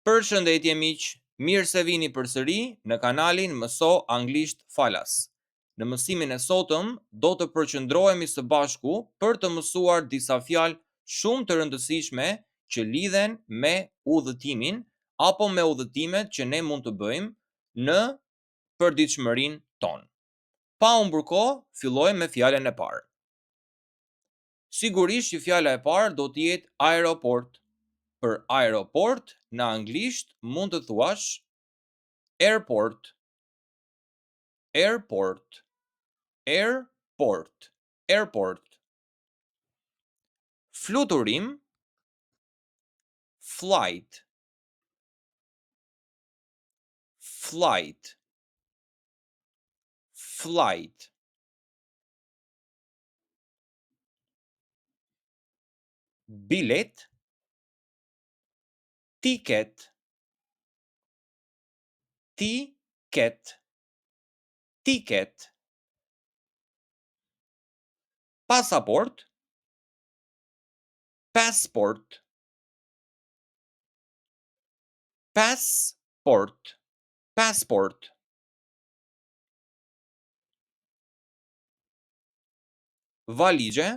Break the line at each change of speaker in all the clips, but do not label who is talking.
Përshëndetje miq, mirë se vini përsëri në kanalin Mëso Anglisht Falas. Në mësimin e sotëm do të përqendrohemi së bashku për të mësuar disa fjalë shumë të rëndësishme që lidhen me udhëtimin apo me udhëtimet që ne mund të bëjmë në përditshmërinë tonë. Pa humbur kohë, fillojmë me fjalën e parë. Sigurisht që fjala e parë do të jetë aeroport. Për aeroport në anglisht mund të thuash airport, airport, airport, airport. Fluturim, flight, flight, flight. Bilet, ticket, ticket, ticket. Pasaport, passport, passport, passport. Valixhe,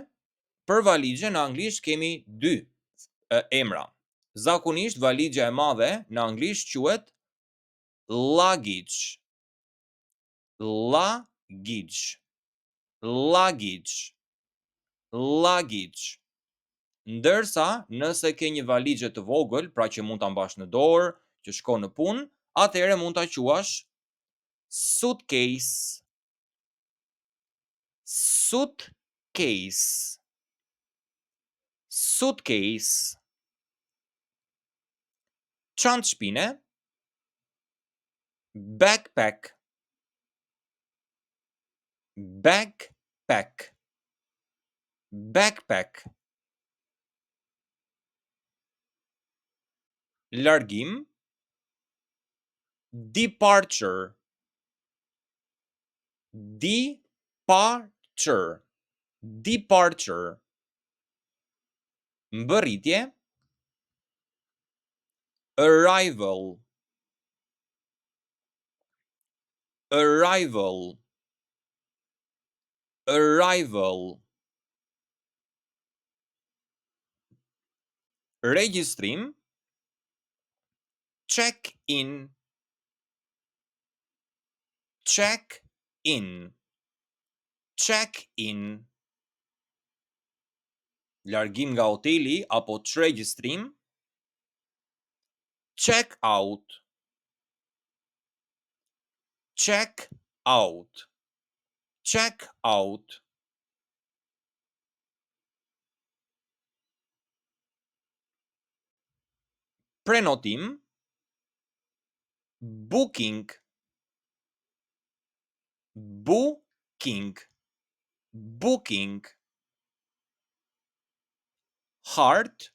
për valixhe në anglisht kemi dy emra. Zakonisht valixha e madhe në anglisht quhet luggage. Luggage. Luggage. Luggage. Ndërsa nëse ke një valixhe të vogël, pra që mund ta mbash në dorë, që shkon në punë, atëherë mund ta quash suitcase. Suitcase. Suitcase. Çantë shpine, backpack, backpack, backpack. Largim, departure, departure, departure. Mbërritje, arrival, arrival, arrival. Regjistrim, check-in, check-in, check-in. Largim nga hoteli apo regjistrim, check-out, check-out, check-out. Prenotim, booking, booking, booking. Heart,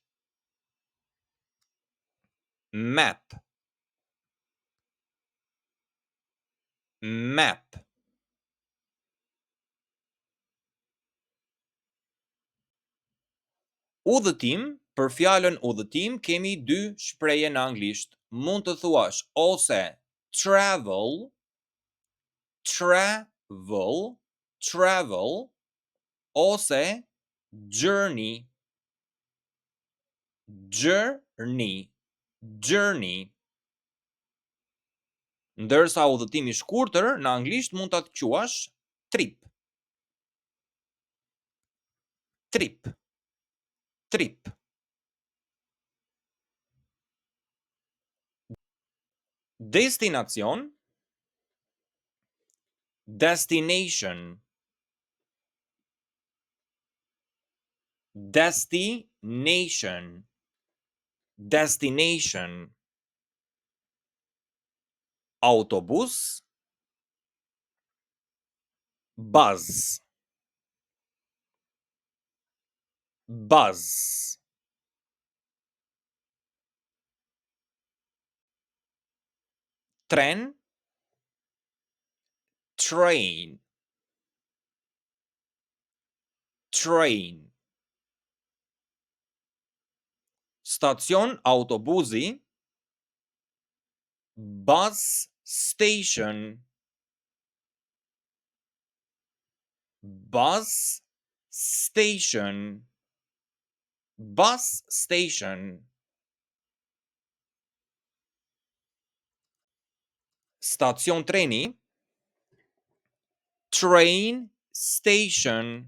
map, map. Udhëtim, për fjalën udhëtim kemi dy shprehje në anglisht. Mund të thuash ose travel, travel, travel, ose journey, journey, journey. Ndërsa udhëtimi i shkurtër në anglisht mund ta quash trip, trip, trip. Destinacion, destination, destination, destination. Autobus, bus, bus. Tren, train, train. Stacion autobusi, bus station, bus station, bus station. Stacion treni, train station,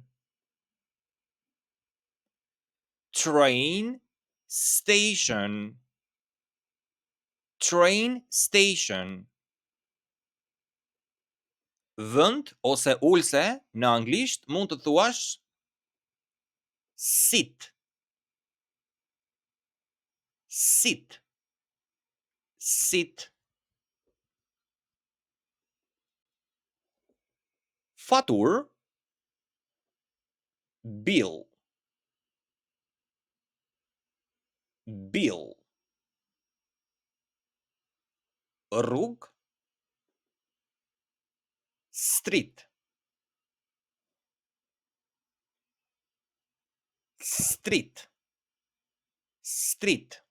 train station, train station. Vend ose ulse në anglisht mund të thuash sit, sit, sit. Fatur, bill, bill. Rrug, street, street, street.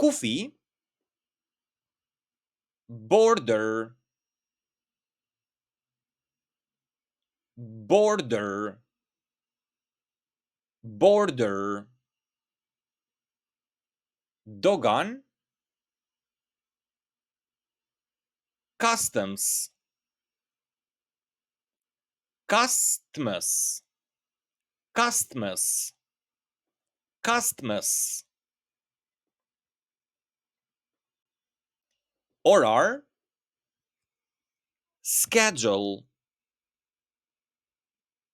Kufi, border, border, border. Dogan, customs, customs, customs, customs. Orar, schedule,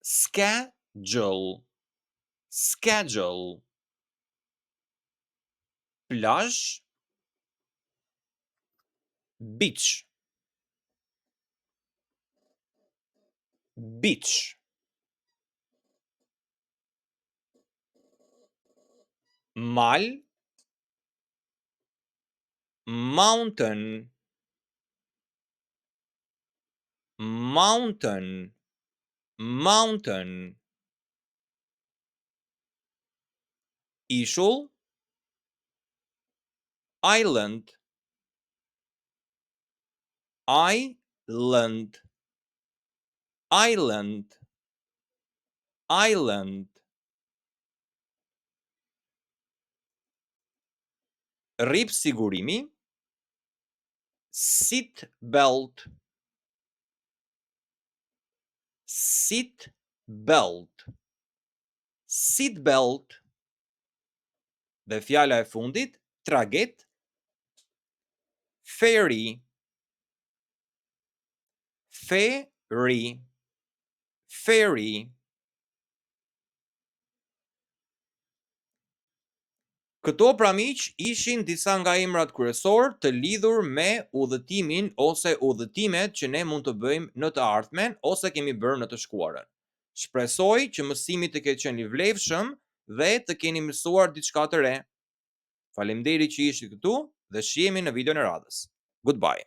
schedule, schedule. Plazh, beach, beach. Mal, mountain, mountain, mountain. Ishull, island, island, island, island. Rip sigurimi, seat belt, seat belt, seat belt. Dhe fjala e fundit, tragjet, ferry, ferry, ferry. Këto pra miq ishin disa nga emrat kryesor të lidhur me udhëtimin ose udhëtimet që ne mund të bëjmë në të ardhmen ose kemi bërë në të shkuarën. Shpresoj që mësimi të ketë qenë i vlefshëm dhe të keni mësuar diçka të re. Faleminderit që ishit këtu dhe shihemi në videon e radhës. Goodbye.